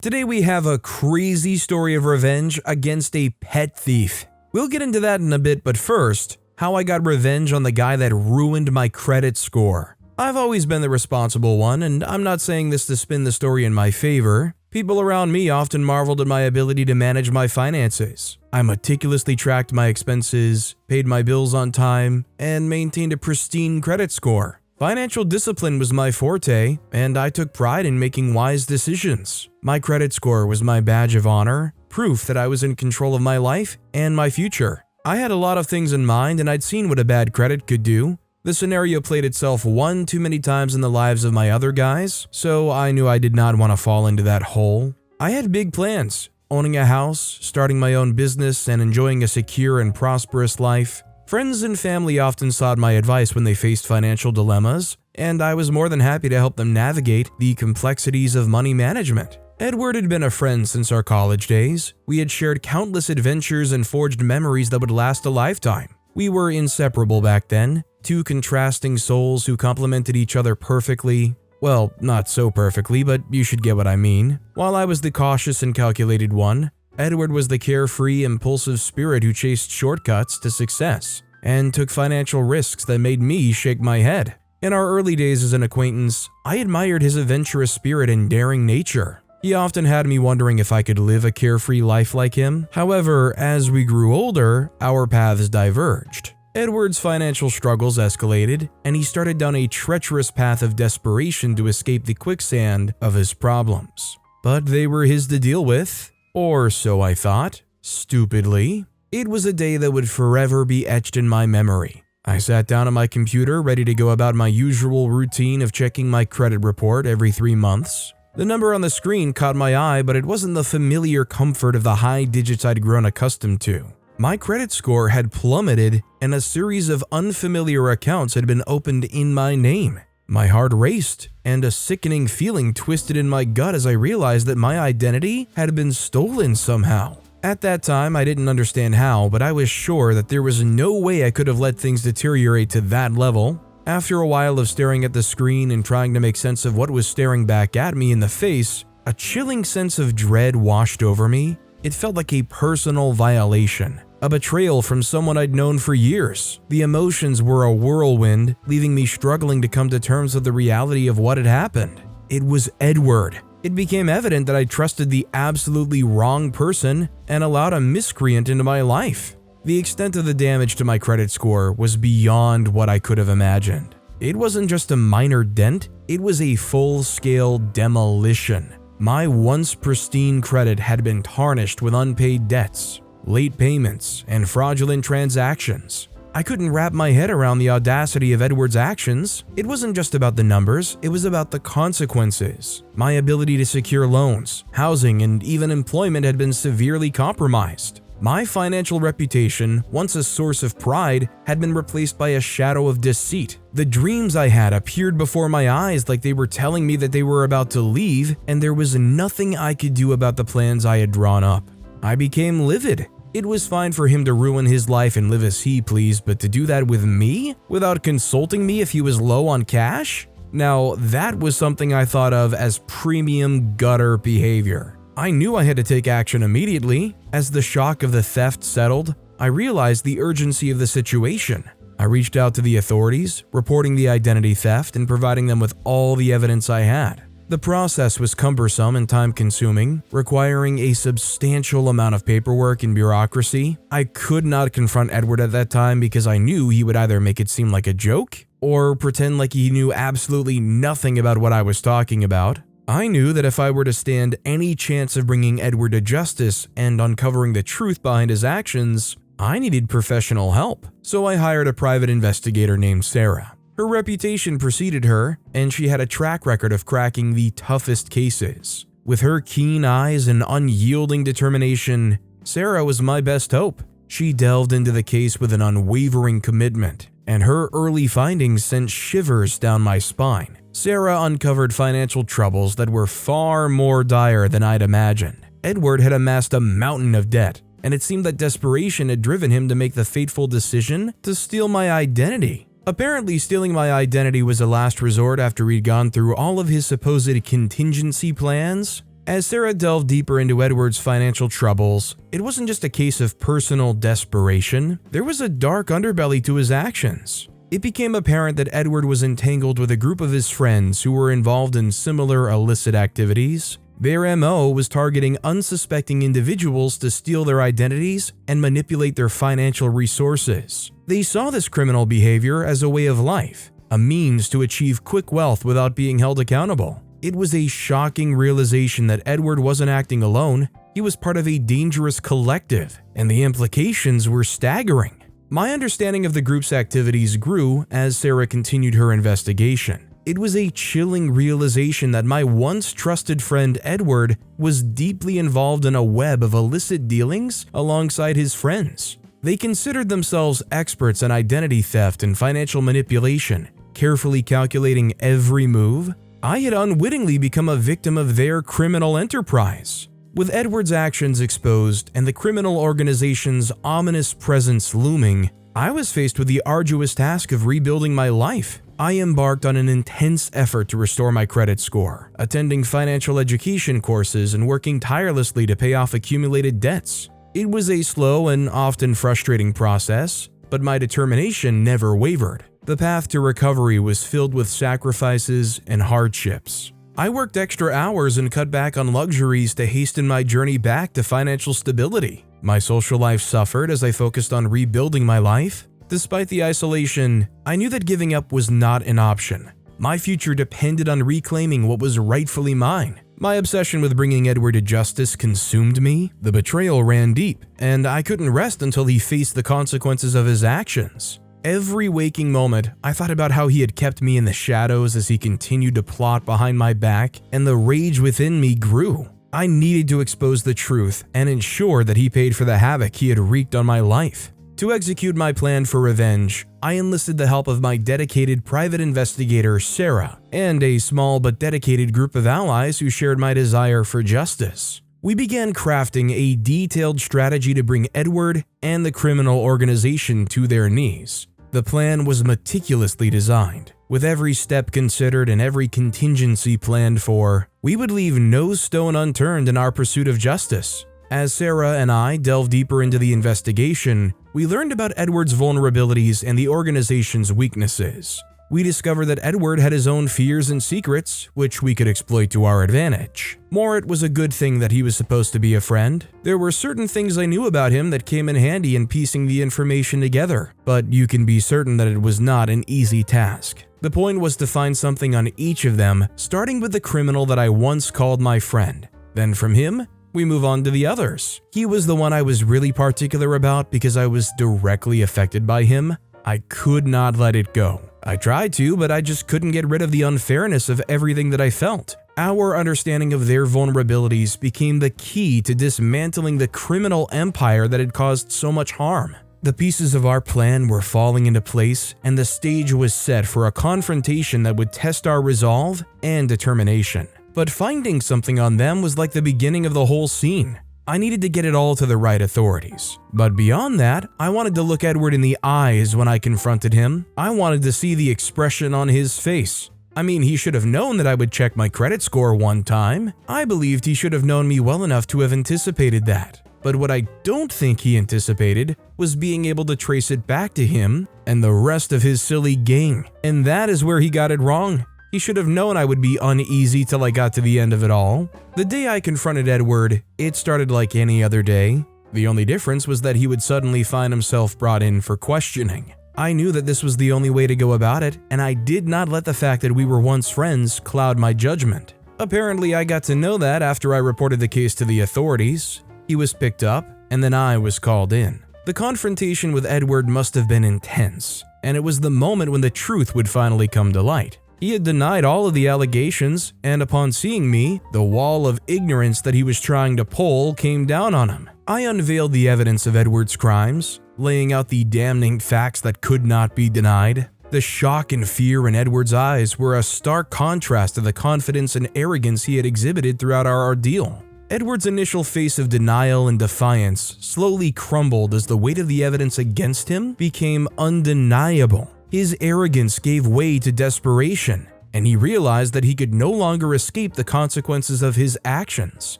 Today we have a crazy story of revenge against a pet thief. We'll get into that in a bit, but first, how I got revenge on the guy that ruined my credit score. I've always been the responsible one, and I'm not saying this to spin the story in my favor. People around me often marveled at my ability to manage my finances. I meticulously tracked my expenses, paid my bills on time, and maintained a pristine credit score. Financial discipline was my forte, and I took pride in making wise decisions. My credit score was my badge of honor, proof that I was in control of my life and my future. I had a lot of things in mind, and I'd seen what a bad credit could do. The scenario played itself one too many times in the lives of my other guys, so I knew I did not want to fall into that hole. I had big plans, owning a house, starting my own business, and enjoying a secure and prosperous life. Friends and family often sought my advice when they faced financial dilemmas, and I was more than happy to help them navigate the complexities of money management. Edward had been a friend since our college days. We had shared countless adventures and forged memories that would last a lifetime. We were inseparable back then, two contrasting souls who complemented each other perfectly. Well, not so perfectly, but you should get what I mean. While I was the cautious and calculated one, Edward was the carefree, impulsive spirit who chased shortcuts to success and took financial risks that made me shake my head. In our early days as an acquaintance, I admired his adventurous spirit and daring nature. He often had me wondering if I could live a carefree life like him. However, as we grew older, our paths diverged. Edward's financial struggles escalated, and he started down a treacherous path of desperation to escape the quicksand of his problems. But they were his to deal with, or so I thought, stupidly. It was a day that would forever be etched in my memory. I sat down at my computer, ready to go about my usual routine of checking my credit report every 3 months. The number on the screen caught my eye, but it wasn't the familiar comfort of the high digits I'd grown accustomed to. My credit score had plummeted, and a series of unfamiliar accounts had been opened in my name. My heart raced, and a sickening feeling twisted in my gut as I realized that my identity had been stolen somehow. At that time, I didn't understand how, but I was sure that there was no way I could have let things deteriorate to that level. After a while of staring at the screen and trying to make sense of what was staring back at me in the face, a chilling sense of dread washed over me. It felt like a personal violation, a betrayal from someone I'd known for years. The emotions were a whirlwind, leaving me struggling to come to terms with the reality of what had happened. It was Edward. It became evident that I trusted the absolutely wrong person and allowed a miscreant into my life. The extent of the damage to my credit score was beyond what I could have imagined. It wasn't just a minor dent, it was a full-scale demolition. My once pristine credit had been tarnished with unpaid debts, late payments, and fraudulent transactions. I couldn't wrap my head around the audacity of Edward's actions. It wasn't just about the numbers, it was about the consequences. My ability to secure loans, housing, and even employment had been severely compromised. My financial reputation, once a source of pride, had been replaced by a shadow of deceit. The dreams I had appeared before my eyes like they were telling me that they were about to leave, and there was nothing I could do about the plans I had drawn up. I became livid. It was fine for him to ruin his life and live as he pleased, but to do that with me? Without consulting me if he was low on cash? Now, that was something I thought of as premium gutter behavior. I knew I had to take action immediately. As the shock of the theft settled, I realized the urgency of the situation. I reached out to the authorities, reporting the identity theft and providing them with all the evidence I had. The process was cumbersome and time-consuming, requiring a substantial amount of paperwork and bureaucracy. I could not confront Edward at that time because I knew he would either make it seem like a joke or pretend like he knew absolutely nothing about what I was talking about. I knew that if I were to stand any chance of bringing Edward to justice and uncovering the truth behind his actions, I needed professional help. So I hired a private investigator named Sarah. Her reputation preceded her, and she had a track record of cracking the toughest cases. With her keen eyes and unyielding determination, Sarah was my best hope. She delved into the case with an unwavering commitment, and her early findings sent shivers down my spine. Sarah uncovered financial troubles that were far more dire than I'd imagined. Edward had amassed a mountain of debt, and it seemed that desperation had driven him to make the fateful decision to steal my identity. Apparently, stealing my identity was a last resort after he'd gone through all of his supposed contingency plans. As Sarah delved deeper into Edward's financial troubles, it wasn't just a case of personal desperation, there was a dark underbelly to his actions. It became apparent that Edward was entangled with a group of his friends who were involved in similar illicit activities. Their MO was targeting unsuspecting individuals to steal their identities and manipulate their financial resources. They saw this criminal behavior as a way of life, a means to achieve quick wealth without being held accountable. It was a shocking realization that Edward wasn't acting alone, he was part of a dangerous collective, and the implications were staggering. My understanding of the group's activities grew as Sarah continued her investigation. It was a chilling realization that my once trusted friend Edward was deeply involved in a web of illicit dealings alongside his friends. They considered themselves experts in identity theft and financial manipulation, carefully calculating every move. I had unwittingly become a victim of their criminal enterprise. With Edward's actions exposed and the criminal organization's ominous presence looming, I was faced with the arduous task of rebuilding my life. I embarked on an intense effort to restore my credit score, attending financial education courses and working tirelessly to pay off accumulated debts. It was a slow and often frustrating process, but my determination never wavered. The path to recovery was filled with sacrifices and hardships. I worked extra hours and cut back on luxuries to hasten my journey back to financial stability. My social life suffered as I focused on rebuilding my life. Despite the isolation, I knew that giving up was not an option. My future depended on reclaiming what was rightfully mine. My obsession with bringing Edward to justice consumed me. The betrayal ran deep, and I couldn't rest until he faced the consequences of his actions. Every waking moment, I thought about how he had kept me in the shadows as he continued to plot behind my back, and the rage within me grew. I needed to expose the truth and ensure that he paid for the havoc he had wreaked on my life. To execute my plan for revenge, I enlisted the help of my dedicated private investigator, Sarah, and a small but dedicated group of allies who shared my desire for justice. We began crafting a detailed strategy to bring Edward and the criminal organization to their knees. The plan was meticulously designed. With every step considered and every contingency planned for, we would leave no stone unturned in our pursuit of justice. As Sarah and I delved deeper into the investigation, we learned about Edward's vulnerabilities and the organization's weaknesses. We discovered that Edward had his own fears and secrets, which we could exploit to our advantage. More, it was a good thing that he was supposed to be a friend. There were certain things I knew about him that came in handy in piecing the information together, but you can be certain that it was not an easy task. The point was to find something on each of them, starting with the criminal that I once called my friend. Then from him, we move on to the others. He was the one I was really particular about because I was directly affected by him. I could not let it go. I tried to, but I just couldn't get rid of the unfairness of everything that I felt. Our understanding of their vulnerabilities became the key to dismantling the criminal empire that had caused so much harm. The pieces of our plan were falling into place, and the stage was set for a confrontation that would test our resolve and determination. But finding something on them was like the beginning of the whole scene. I needed to get it all to the right authorities. But beyond that, I wanted to look Edward in the eyes when I confronted him. I wanted to see the expression on his face. I mean, he should have known that I would check my credit score one time. I believed he should have known me well enough to have anticipated that. But what I don't think he anticipated was being able to trace it back to him and the rest of his silly gang. And that is where he got it wrong. He should have known I would be uneasy till I got to the end of it all. The day I confronted Edward, it started like any other day. The only difference was that he would suddenly find himself brought in for questioning. I knew that this was the only way to go about it, and I did not let the fact that we were once friends cloud my judgment. Apparently, I got to know that after I reported the case to the authorities. He was picked up, and then I was called in. The confrontation with Edward must have been intense, and it was the moment when the truth would finally come to light. He had denied all of the allegations, and upon seeing me, the wall of ignorance that he was trying to pull came down on him. I unveiled the evidence of Edward's crimes, laying out the damning facts that could not be denied. The shock and fear in Edward's eyes were a stark contrast to the confidence and arrogance he had exhibited throughout our ordeal. Edward's initial face of denial and defiance slowly crumbled as the weight of the evidence against him became undeniable. His arrogance gave way to desperation. and he realized that he could no longer escape the consequences of his actions.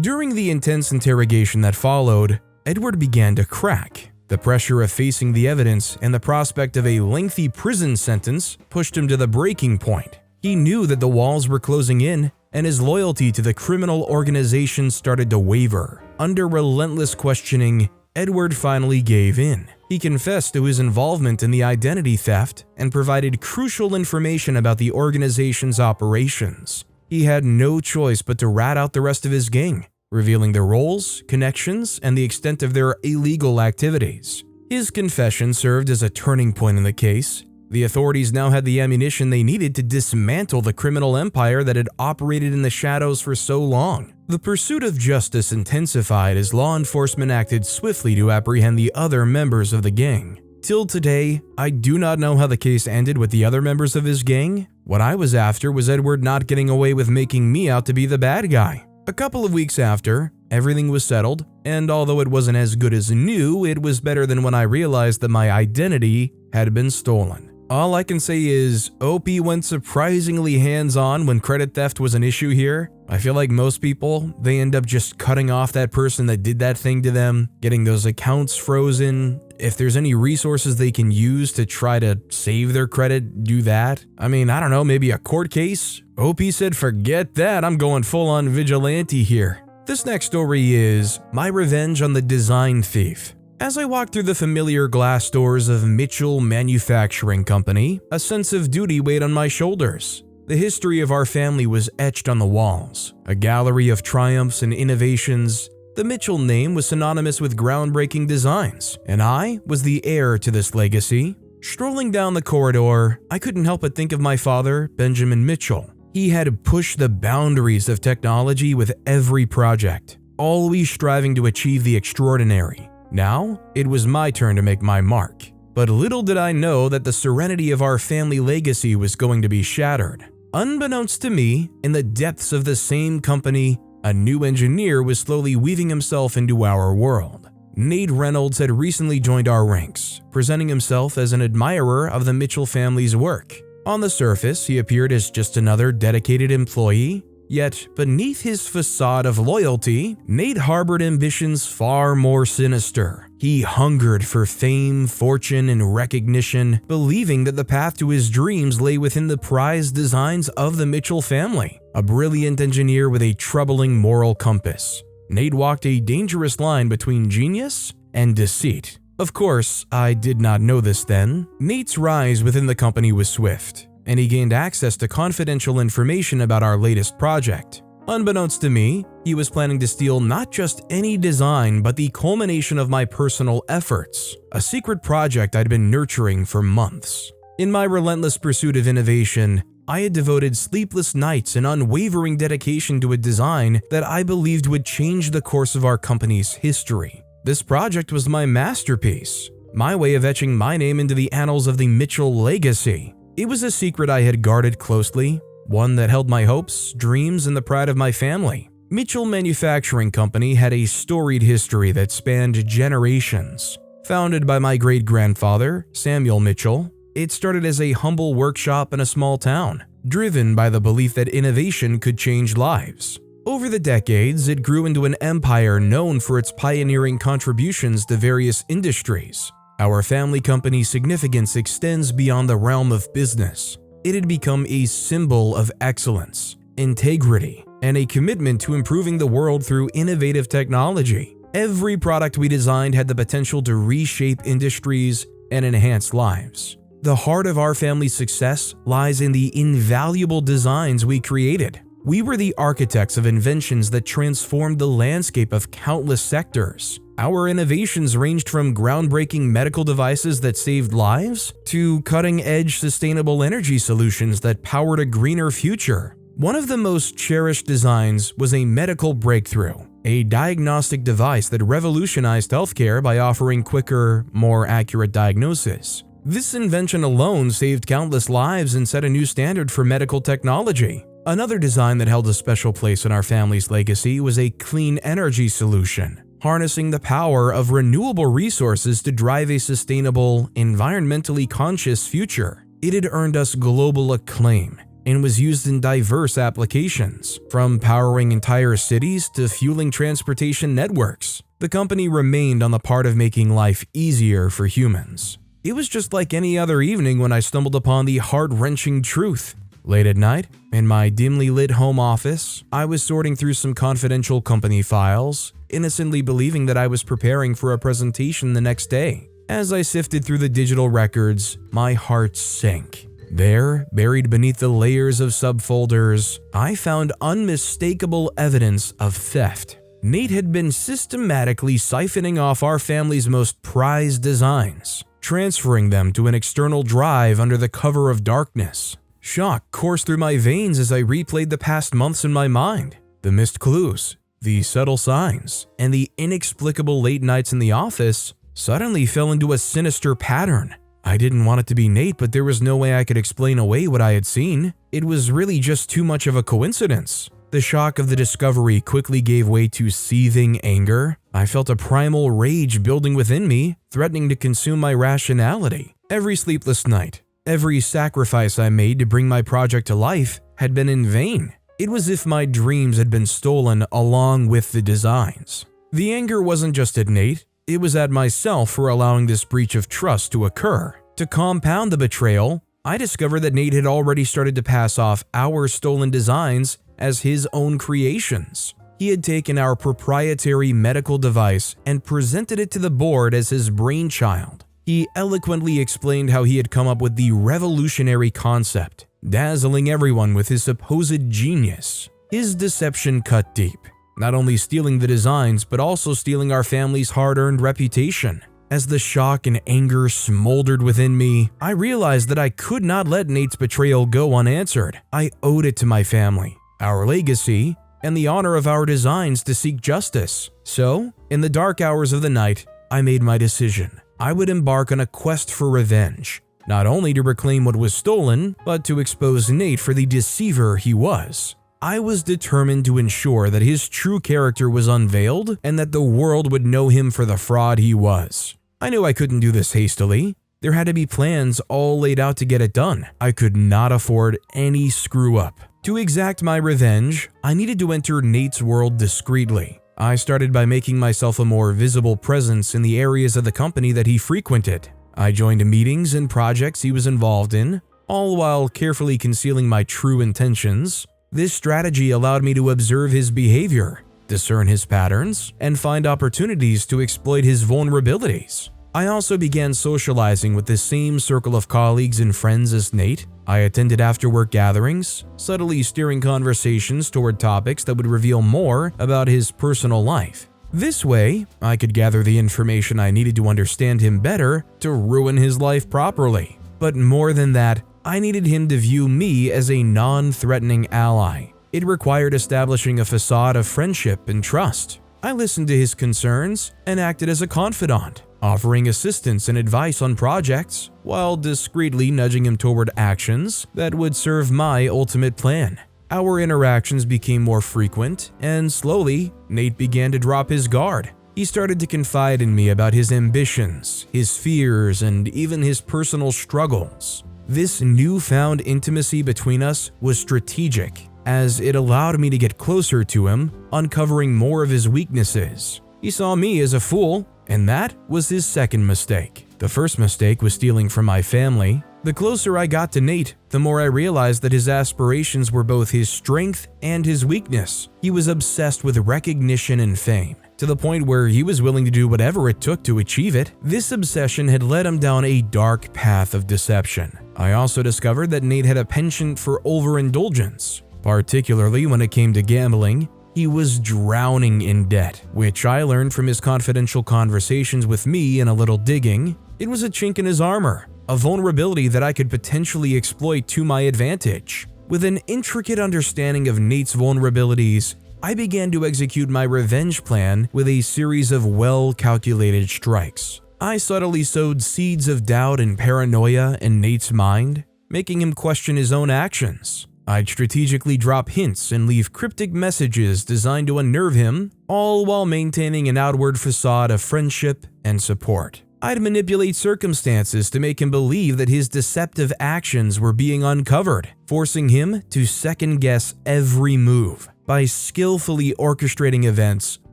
During the intense interrogation that followed, Edward began to crack. The pressure of facing the evidence and the prospect of a lengthy prison sentence pushed him to the breaking point. He knew that the walls were closing in, and his loyalty to the criminal organization started to waver. Under relentless questioning, Edward finally gave in. He confessed to his involvement in the identity theft and provided crucial information about the organization's operations. He had no choice but to rat out the rest of his gang, revealing their roles, connections, and the extent of their illegal activities. His confession served as a turning point in the case. The authorities now had the ammunition they needed to dismantle the criminal empire that had operated in the shadows for so long. The pursuit of justice intensified as law enforcement acted swiftly to apprehend the other members of the gang. Till today, I do not know how the case ended with the other members of his gang. What I was after was Edward not getting away with making me out to be the bad guy. A couple of weeks after, everything was settled, and although it wasn't as good as new, it was better than when I realized that my identity had been stolen. All I can say is, OP went surprisingly hands-on when credit theft was an issue here. I feel like most people, they end up just cutting off that person that did that thing to them, getting those accounts frozen. If there's any resources they can use to try to save their credit, do that. I mean, I don't know, maybe a court case? OP said, forget that, I'm going full-on vigilante here. This next story is my revenge on the design thief. As I walked through the familiar glass doors of Mitchell Manufacturing Company, a sense of duty weighed on my shoulders. The history of our family was etched on the walls, a gallery of triumphs and innovations. The Mitchell name was synonymous with groundbreaking designs, and I was the heir to this legacy. Strolling down the corridor, I couldn't help but think of my father, Benjamin Mitchell. He had pushed the boundaries of technology with every project, always striving to achieve the extraordinary. Now, it was my turn to make my mark. But little did I know that the serenity of our family legacy was going to be shattered. Unbeknownst to me, in the depths of the same company, a new engineer was slowly weaving himself into our world. Nate Reynolds had recently joined our ranks, presenting himself as an admirer of the Mitchell family's work. On the surface, he appeared as just another dedicated employee. Yet, beneath his facade of loyalty, Nate harbored ambitions far more sinister. He hungered for fame, fortune, and recognition, believing that the path to his dreams lay within the prized designs of the Mitchell family. A brilliant engineer with a troubling moral compass, Nate walked a dangerous line between genius and deceit. Of course, I did not know this then. Nate's rise within the company was swift, and he gained access to confidential information about our latest project. Unbeknownst to me, he was planning to steal not just any design but the culmination of my personal efforts, a secret project I'd been nurturing for months. In my relentless pursuit of innovation, I had devoted sleepless nights and unwavering dedication to a design that I believed would change the course of our company's history. This project was my masterpiece, my way of etching my name into the annals of the Mitchell legacy. It was a secret I had guarded closely, one that held my hopes, dreams, and the pride of my family. Mitchell Manufacturing Company had a storied history that spanned generations. Founded by my great-grandfather, Samuel Mitchell, it started as a humble workshop in a small town, driven by the belief that innovation could change lives. Over the decades, it grew into an empire known for its pioneering contributions to various industries. Our family company's significance extends beyond the realm of business. It had become a symbol of excellence, integrity, and a commitment to improving the world through innovative technology. Every product we designed had the potential to reshape industries and enhance lives. The heart of our family's success lies in the invaluable designs we created. We were the architects of inventions that transformed the landscape of countless sectors. Our innovations ranged from groundbreaking medical devices that saved lives to cutting-edge sustainable energy solutions that powered a greener future. One of the most cherished designs was a medical breakthrough, a diagnostic device that revolutionized healthcare by offering quicker, more accurate diagnosis. This invention alone saved countless lives and set a new standard for medical technology. Another design that held a special place in our family's legacy was a clean energy solution, harnessing the power of renewable resources to drive a sustainable, environmentally conscious future. It had earned us global acclaim, and was used in diverse applications, from powering entire cities to fueling transportation networks. The company remained on the part of making life easier for humans. It was just like any other evening when I stumbled upon the heart-wrenching truth. Late at night, in my dimly lit home office, I was sorting through some confidential company files, innocently believing that I was preparing for a presentation the next day. As I sifted through the digital records, my heart sank. There, buried beneath the layers of subfolders, I found unmistakable evidence of theft. Nate had been systematically siphoning off our family's most prized designs, transferring them to an external drive under the cover of darkness. Shock coursed through my veins as I replayed the past months in my mind. The missed clues, the subtle signs, and the inexplicable late nights in the office suddenly fell into a sinister pattern. I didn't want it to be Nate, but there was no way I could explain away what I had seen. It was really just too much of a coincidence. The shock of the discovery quickly gave way to seething anger. I felt a primal rage building within me, threatening to consume my rationality. Every sleepless night, every sacrifice I made to bring my project to life had been in vain. It was as if my dreams had been stolen along with the designs. The anger wasn't just at Nate, it was at myself for allowing this breach of trust to occur. To compound the betrayal, I discovered that Nate had already started to pass off our stolen designs as his own creations. He had taken our proprietary medical device and presented it to the board as his brainchild. He eloquently explained how he had come up with the revolutionary concept, dazzling everyone with his supposed genius. His deception cut deep, not only stealing the designs but also stealing our family's hard-earned reputation. As the shock and anger smoldered within me, I realized that I could not let Nate's betrayal go unanswered. I owed it to my family, our legacy, and the honor of our designs to seek justice. So, in the dark hours of the night, I made my decision. I would embark on a quest for revenge, not only to reclaim what was stolen, but to expose Nate for the deceiver he was. I was determined to ensure that his true character was unveiled and that the world would know him for the fraud he was. I knew I couldn't do this hastily. There had to be plans all laid out to get it done. I could not afford any screw-up. To exact my revenge, I needed to enter Nate's world discreetly. I started by making myself a more visible presence in the areas of the company that he frequented. I joined meetings and projects he was involved in, all while carefully concealing my true intentions. This strategy allowed me to observe his behavior, discern his patterns, and find opportunities to exploit his vulnerabilities. I also began socializing with the same circle of colleagues and friends as Nate. I attended after-work gatherings, subtly steering conversations toward topics that would reveal more about his personal life. This way, I could gather the information I needed to understand him better to ruin his life properly. But more than that, I needed him to view me as a non-threatening ally. It required establishing a facade of friendship and trust. I listened to his concerns and acted as a confidant, offering assistance and advice on projects, while discreetly nudging him toward actions that would serve my ultimate plan. Our interactions became more frequent, and slowly, Nate began to drop his guard. He started to confide in me about his ambitions, his fears, and even his personal struggles. This newfound intimacy between us was strategic, as it allowed me to get closer to him, uncovering more of his weaknesses. He saw me as a fool, and that was his second mistake. The first mistake was stealing from my family. The closer I got to Nate, the more I realized that his aspirations were both his strength and his weakness. He was obsessed with recognition and fame, to the point where he was willing to do whatever it took to achieve it. This obsession had led him down a dark path of deception. I also discovered that Nate had a penchant for overindulgence, particularly when it came to gambling. He was drowning in debt, which I learned from his confidential conversations with me and a little digging. It was a chink in his armor, a vulnerability that I could potentially exploit to my advantage. With an intricate understanding of Nate's vulnerabilities, I began to execute my revenge plan with a series of well-calculated strikes. I subtly sowed seeds of doubt and paranoia in Nate's mind, making him question his own actions. I'd strategically drop hints and leave cryptic messages designed to unnerve him, all while maintaining an outward facade of friendship and support. I'd manipulate circumstances to make him believe that his deceptive actions were being uncovered, forcing him to second-guess every move. By skillfully orchestrating events,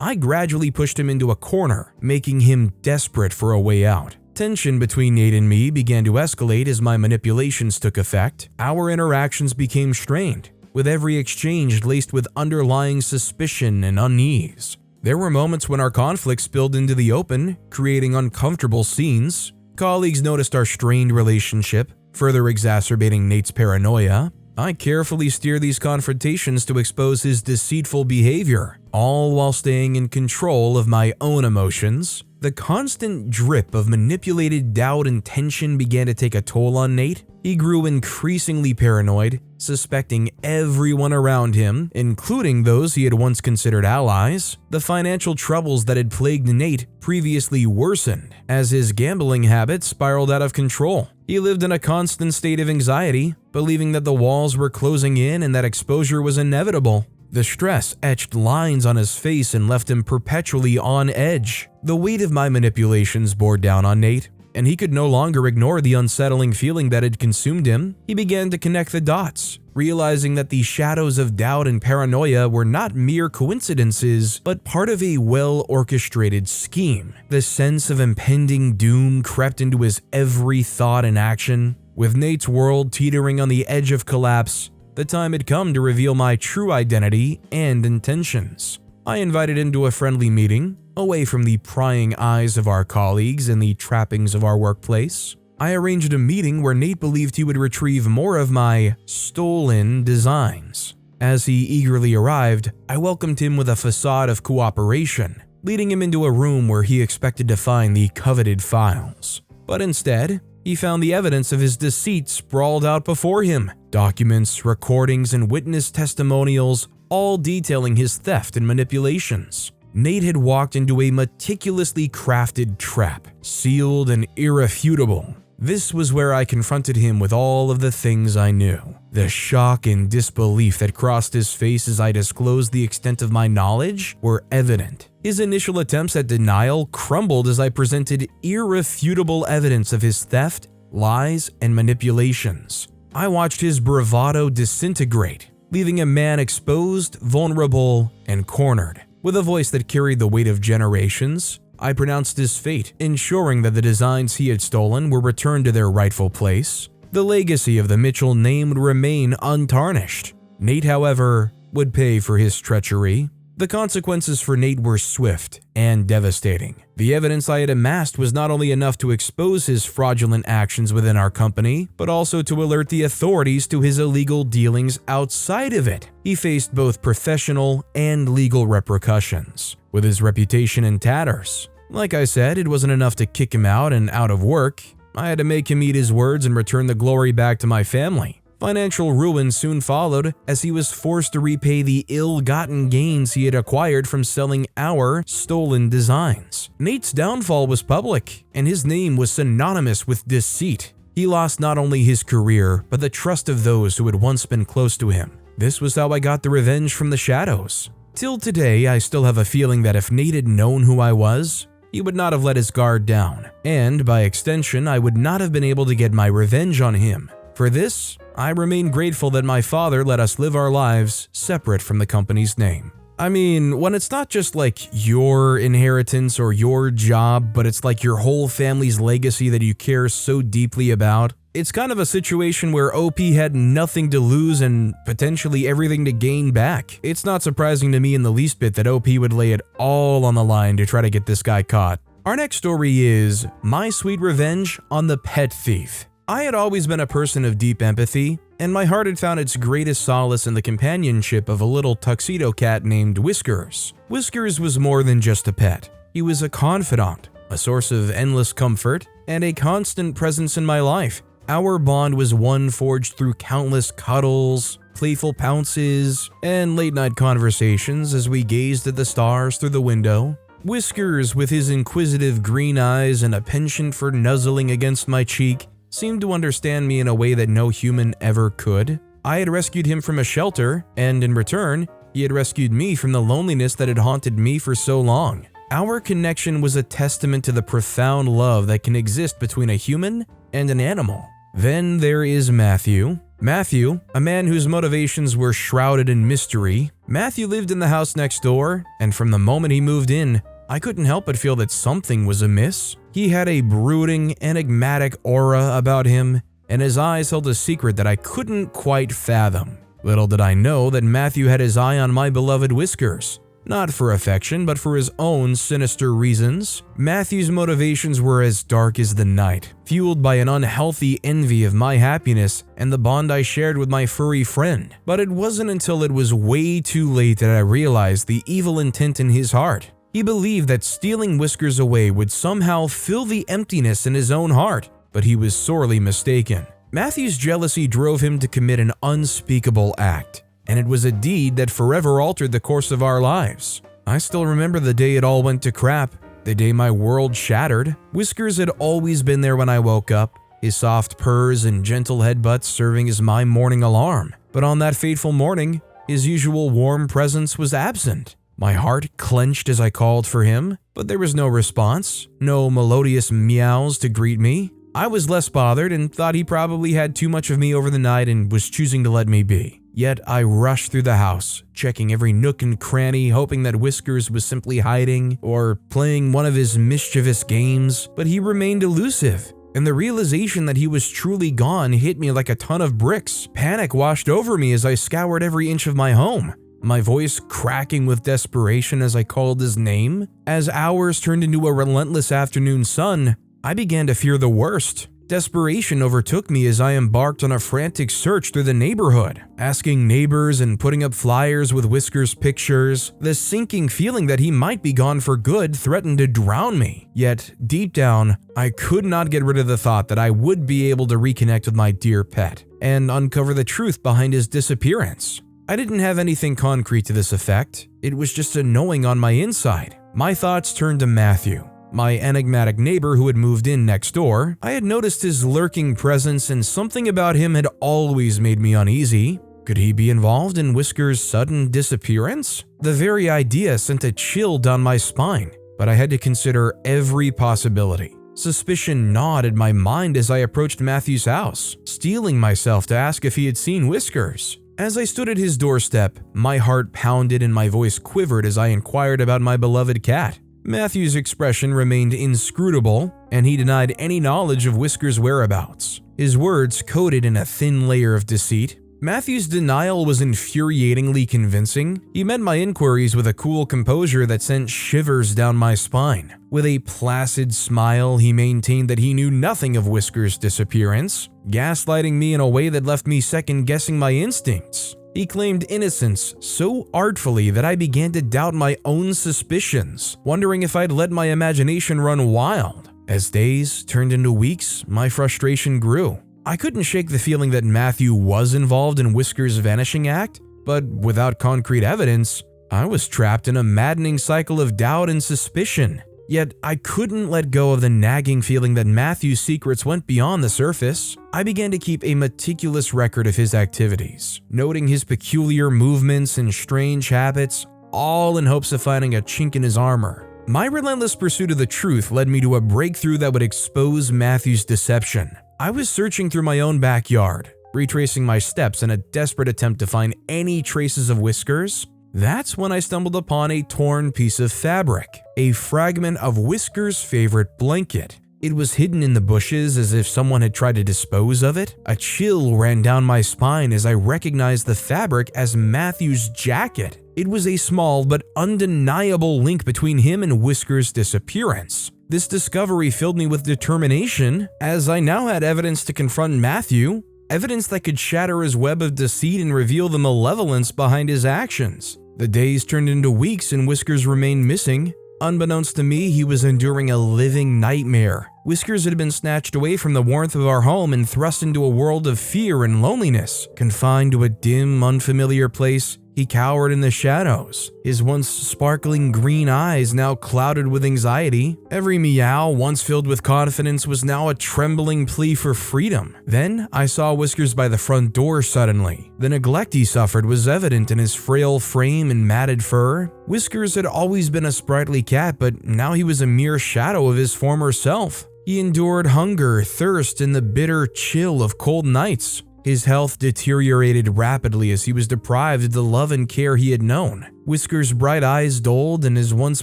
I gradually pushed him into a corner, making him desperate for a way out. Tension between Nate and me began to escalate as my manipulations took effect. Our interactions became strained, with every exchange laced with underlying suspicion and unease. There were moments when our conflict spilled into the open, creating uncomfortable scenes. Colleagues noticed our strained relationship, further exacerbating Nate's paranoia. I carefully steer these confrontations to expose his deceitful behavior, all while staying in control of my own emotions. The constant drip of manipulated doubt and tension began to take a toll on Nate. He grew increasingly paranoid, suspecting everyone around him, including those he had once considered allies. The financial troubles that had plagued Nate previously worsened as his gambling habits spiraled out of control. He lived in a constant state of anxiety, believing that the walls were closing in and that exposure was inevitable. The stress etched lines on his face and left him perpetually on edge. The weight of my manipulations bore down on Nate, and he could no longer ignore the unsettling feeling that had consumed him. He began to connect the dots, realizing that the shadows of doubt and paranoia were not mere coincidences, but part of a well-orchestrated scheme. The sense of impending doom crept into his every thought and action. With Nate's world teetering on the edge of collapse, the time had come to reveal my true identity and intentions. I invited him to a friendly meeting, away from the prying eyes of our colleagues and the trappings of our workplace. I arranged a meeting where Nate believed he would retrieve more of my stolen designs. As he eagerly arrived, I welcomed him with a facade of cooperation, leading him into a room where he expected to find the coveted files. But instead, he found the evidence of his deceit sprawled out before him. Documents, recordings, and witness testimonials, all detailing his theft and manipulations. Nate had walked into a meticulously crafted trap, sealed and irrefutable. This was where I confronted him with all of the things I knew. The shock and disbelief that crossed his face as I disclosed the extent of my knowledge were evident. His initial attempts at denial crumbled as I presented irrefutable evidence of his theft, lies, and manipulations. I watched his bravado disintegrate, leaving a man exposed, vulnerable, and cornered. With a voice that carried the weight of generations, I pronounced his fate, ensuring that the designs he had stolen were returned to their rightful place. The legacy of the Mitchell name would remain untarnished. Nate, however, would pay for his treachery. The consequences for Nate were swift and devastating. The evidence I had amassed was not only enough to expose his fraudulent actions within our company, but also to alert the authorities to his illegal dealings outside of it. He faced both professional and legal repercussions, with his reputation in tatters. Like I said, it wasn't enough to kick him out and out of work. I had to make him eat his words and return the glory back to my family. Financial ruin soon followed as he was forced to repay the ill-gotten gains he had acquired from selling our stolen designs. Nate's downfall was public, and his name was synonymous with deceit. He lost not only his career, but the trust of those who had once been close to him. This was how I got the revenge from the shadows. Till today, I still have a feeling that if Nate had known who I was, he would not have let his guard down, and by extension, I would not have been able to get my revenge on him. For this, I remain grateful that my father let us live our lives separate from the company's name. I mean, when it's not just like your inheritance or your job, but it's like your whole family's legacy that you care so deeply about, it's kind of a situation where OP had nothing to lose and potentially everything to gain back. It's not surprising to me in the least bit that OP would lay it all on the line to try to get this guy caught. Our next story is My Sweet Revenge on the Pet Thief. I had always been a person of deep empathy, and my heart had found its greatest solace in the companionship of a little tuxedo cat named Whiskers. Whiskers was more than just a pet. He was a confidant, a source of endless comfort, and a constant presence in my life. Our bond was one forged through countless cuddles, playful pounces, and late-night conversations as we gazed at the stars through the window. Whiskers, with his inquisitive green eyes and a penchant for nuzzling against my cheek, seemed to understand me in a way that no human ever could. I had rescued him from a shelter, and in return, he had rescued me from the loneliness that had haunted me for so long. Our connection was a testament to the profound love that can exist between a human and an animal. Then there is Matthew. Matthew, a man whose motivations were shrouded in mystery. Matthew lived in the house next door, and from the moment he moved in, I couldn't help but feel that something was amiss. He had a brooding, enigmatic aura about him, and his eyes held a secret that I couldn't quite fathom. Little did I know that Matthew had his eye on my beloved Whiskers. Not for affection, but for his own sinister reasons. Matthew's motivations were as dark as the night, fueled by an unhealthy envy of my happiness and the bond I shared with my furry friend. But it wasn't until it was way too late that I realized the evil intent in his heart. He believed that stealing Whiskers away would somehow fill the emptiness in his own heart, but he was sorely mistaken. Matthew's jealousy drove him to commit an unspeakable act, and it was a deed that forever altered the course of our lives. I still remember the day it all went to crap, the day my world shattered. Whiskers had always been there when I woke up, his soft purrs and gentle headbutts serving as my morning alarm. But on that fateful morning, his usual warm presence was absent. My heart clenched as I called for him, but there was no response, no melodious meows to greet me. I was less bothered and thought he probably had too much of me over the night and was choosing to let me be. Yet I rushed through the house, checking every nook and cranny, hoping that Whiskers was simply hiding or playing one of his mischievous games, but he remained elusive. And the realization that he was truly gone hit me like a ton of bricks. Panic washed over me as I scoured every inch of my home, my voice cracking with desperation as I called his name. As hours turned into a relentless afternoon sun, I began to fear the worst. Desperation overtook me as I embarked on a frantic search through the neighborhood, asking neighbors and putting up flyers with Whiskers' pictures. The sinking feeling that he might be gone for good threatened to drown me. Yet, deep down, I could not get rid of the thought that I would be able to reconnect with my dear pet and uncover the truth behind his disappearance. I didn't have anything concrete to this effect. It was just a knowing on my inside. My thoughts turned to Matthew, my enigmatic neighbor who had moved in next door. I had noticed his lurking presence, and something about him had always made me uneasy. Could he be involved in Whiskers' sudden disappearance? The very idea sent a chill down my spine, but I had to consider every possibility. Suspicion gnawed at my mind as I approached Matthew's house, steeling myself to ask if he had seen Whiskers. As I stood at his doorstep, my heart pounded and my voice quivered as I inquired about my beloved cat. Matthew's expression remained inscrutable, and he denied any knowledge of Whiskers' whereabouts, his words coated in a thin layer of deceit. Matthew's denial was infuriatingly convincing. He met my inquiries with a cool composure that sent shivers down my spine. With a placid smile, he maintained that he knew nothing of Whiskers' disappearance, gaslighting me in a way that left me second-guessing my instincts. He claimed innocence so artfully that I began to doubt my own suspicions, wondering if I'd let my imagination run wild. As days turned into weeks, my frustration grew. I couldn't shake the feeling that Matthew was involved in Whiskers' vanishing act, but without concrete evidence, I was trapped in a maddening cycle of doubt and suspicion. Yet I couldn't let go of the nagging feeling that Matthew's secrets went beyond the surface. I began to keep a meticulous record of his activities, noting his peculiar movements and strange habits, all in hopes of finding a chink in his armor. My relentless pursuit of the truth led me to a breakthrough that would expose Matthew's deception. I was searching through my own backyard, retracing my steps in a desperate attempt to find any traces of Whiskers. That's when I stumbled upon a torn piece of fabric, a fragment of Whiskers' favorite blanket. It was hidden in the bushes as if someone had tried to dispose of it. A chill ran down my spine as I recognized the fabric as Matthew's jacket. It was a small but undeniable link between him and Whiskers' disappearance. This discovery filled me with determination, as I now had evidence to confront Matthew, evidence that could shatter his web of deceit and reveal the malevolence behind his actions. The days turned into weeks and Whiskers remained missing. Unbeknownst to me, he was enduring a living nightmare. Whiskers had been snatched away from the warmth of our home and thrust into a world of fear and loneliness. Confined to a dim, unfamiliar place, he cowered in the shadows, his once sparkling green eyes now clouded with anxiety. Every meow, once filled with confidence, was now a trembling plea for freedom. Then I saw Whiskers by the front door suddenly. The neglect he suffered was evident in his frail frame and matted fur. Whiskers had always been a sprightly cat, but now he was a mere shadow of his former self. He endured hunger, thirst, and the bitter chill of cold nights. His health deteriorated rapidly as he was deprived of the love and care he had known. Whiskers' bright eyes dulled and his once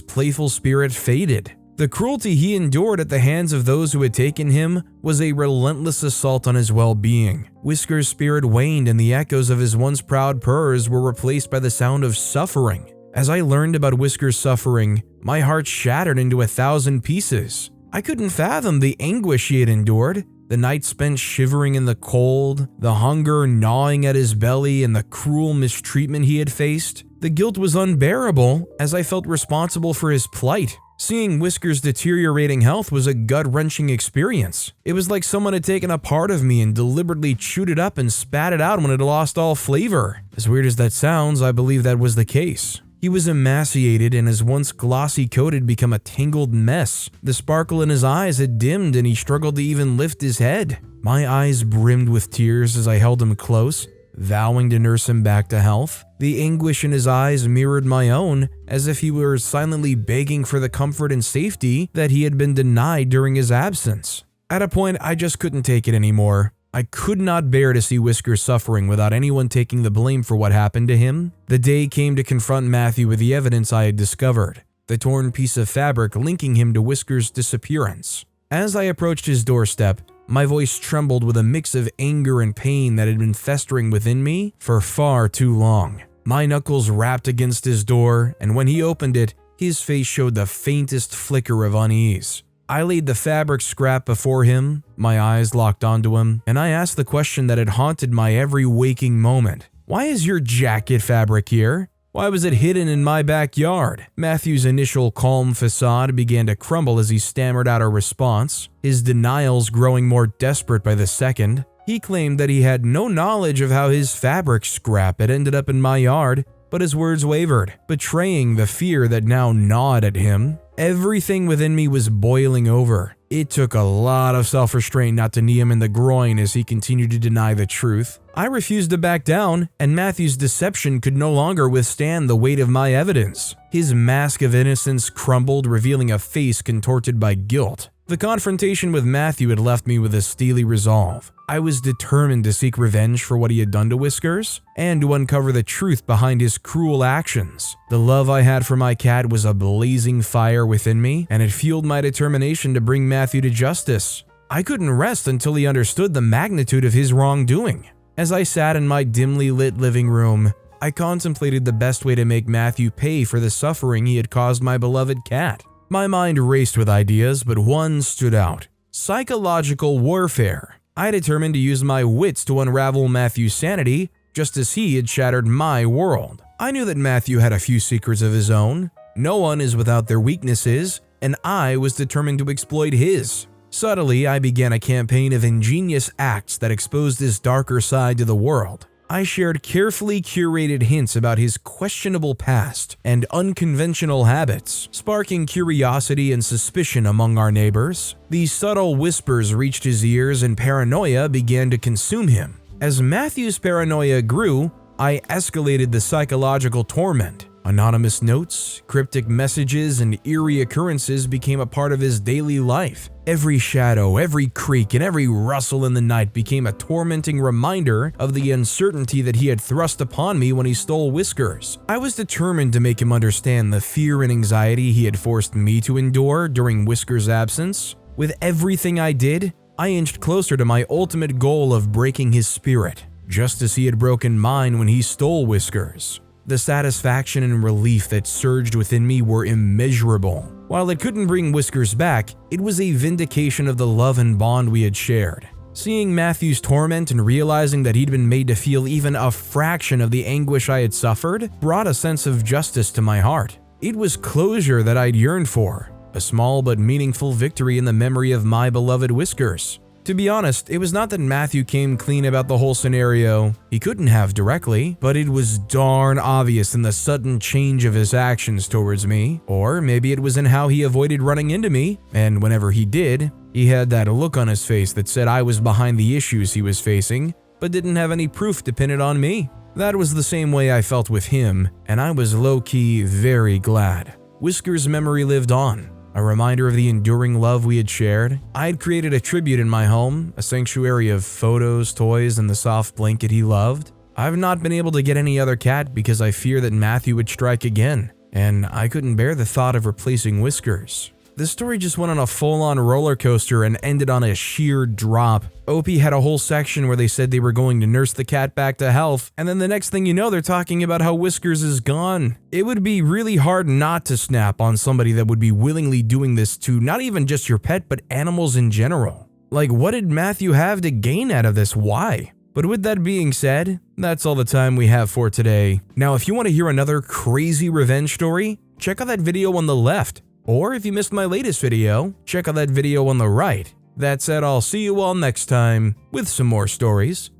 playful spirit faded. The cruelty he endured at the hands of those who had taken him was a relentless assault on his well-being. Whiskers' spirit waned and the echoes of his once proud purrs were replaced by the sound of suffering. As I learned about Whiskers' suffering, my heart shattered into 1,000 pieces. I couldn't fathom the anguish he had endured. The night spent shivering in the cold, the hunger gnawing at his belly, and the cruel mistreatment he had faced. The guilt was unbearable as I felt responsible for his plight. Seeing Whiskers' deteriorating health was a gut-wrenching experience. It was like someone had taken a part of me and deliberately chewed it up and spat it out when it lost all flavor. As weird as that sounds, I believe that was the case. He was emaciated and his once glossy coat had become a tangled mess. The sparkle in his eyes had dimmed and he struggled to even lift his head. My eyes brimmed with tears as I held him close, vowing to nurse him back to health. The anguish in his eyes mirrored my own, as if he were silently begging for the comfort and safety that he had been denied during his absence. At a point, I just couldn't take it anymore. I could not bear to see Whiskers suffering without anyone taking the blame for what happened to him. The day came to confront Matthew with the evidence I had discovered, the torn piece of fabric linking him to Whiskers' disappearance. As I approached his doorstep, my voice trembled with a mix of anger and pain that had been festering within me for far too long. My knuckles rapped against his door, and when he opened it, his face showed the faintest flicker of unease. I laid the fabric scrap before him, my eyes locked onto him, and I asked the question that had haunted my every waking moment. Why is your jacket fabric here? Why was it hidden in my backyard? Matthew's initial calm facade began to crumble as he stammered out a response, his denials growing more desperate by the second. He claimed that he had no knowledge of how his fabric scrap had ended up in my yard, but his words wavered, betraying the fear that now gnawed at him. Everything within me was boiling over. It took a lot of self-restraint not to knee him in the groin as he continued to deny the truth. I refused to back down, and Matthew's deception could no longer withstand the weight of my evidence. His mask of innocence crumbled, revealing a face contorted by guilt. The confrontation with Matthew had left me with a steely resolve. I was determined to seek revenge for what he had done to Whiskers, and to uncover the truth behind his cruel actions. The love I had for my cat was a blazing fire within me, and it fueled my determination to bring Matthew to justice. I couldn't rest until he understood the magnitude of his wrongdoing. As I sat in my dimly lit living room, I contemplated the best way to make Matthew pay for the suffering he had caused my beloved cat. My mind raced with ideas, but one stood out: psychological warfare. I determined to use my wits to unravel Matthew's sanity, just as he had shattered my world. I knew that Matthew had a few secrets of his own. No one is without their weaknesses, and I was determined to exploit his. Subtly, I began a campaign of ingenious acts that exposed his darker side to the world. I shared carefully curated hints about his questionable past and unconventional habits, sparking curiosity and suspicion among our neighbors. These subtle whispers reached his ears and paranoia began to consume him. As Matthew's paranoia grew, I escalated the psychological torment. Anonymous notes, cryptic messages, and eerie occurrences became a part of his daily life. Every shadow, every creak, and every rustle in the night became a tormenting reminder of the uncertainty that he had thrust upon me when he stole Whiskers. I was determined to make him understand the fear and anxiety he had forced me to endure during Whiskers' absence. With everything I did, I inched closer to my ultimate goal of breaking his spirit, just as he had broken mine when he stole Whiskers. The satisfaction and relief that surged within me were immeasurable. While it couldn't bring Whiskers back, it was a vindication of the love and bond we had shared. Seeing Matthew's torment and realizing that he'd been made to feel even a fraction of the anguish I had suffered brought a sense of justice to my heart. It was closure that I'd yearned for, a small but meaningful victory in the memory of my beloved Whiskers. To be honest, it was not that Matthew came clean about the whole scenario. He couldn't have directly, but it was darn obvious in the sudden change of his actions towards me. Or maybe it was in how he avoided running into me, and whenever he did, he had that look on his face that said I was behind the issues he was facing, but didn't have any proof to pin it on me. That was the same way I felt with him, and I was low-key very glad. Whisker's memory lived on, a reminder of the enduring love we had shared. I had created a tribute in my home, a sanctuary of photos, toys, and the soft blanket he loved. I've not been able to get any other cat because I fear that Matthew would strike again, and I couldn't bear the thought of replacing Whiskers. The story just went on a full-on roller coaster and ended on a sheer drop. OP had a whole section where they said they were going to nurse the cat back to health, and then the next thing you know, they're talking about how Whiskers is gone. It would be really hard not to snap on somebody that would be willingly doing this to not even just your pet, but animals in general. Like, what did Matthew have to gain out of this? Why? But with that being said, that's all the time we have for today. Now, if you want to hear another crazy revenge story, check out that video on the left. Or if you missed my latest video, check out that video on the right. That said, I'll see you all next time with some more stories.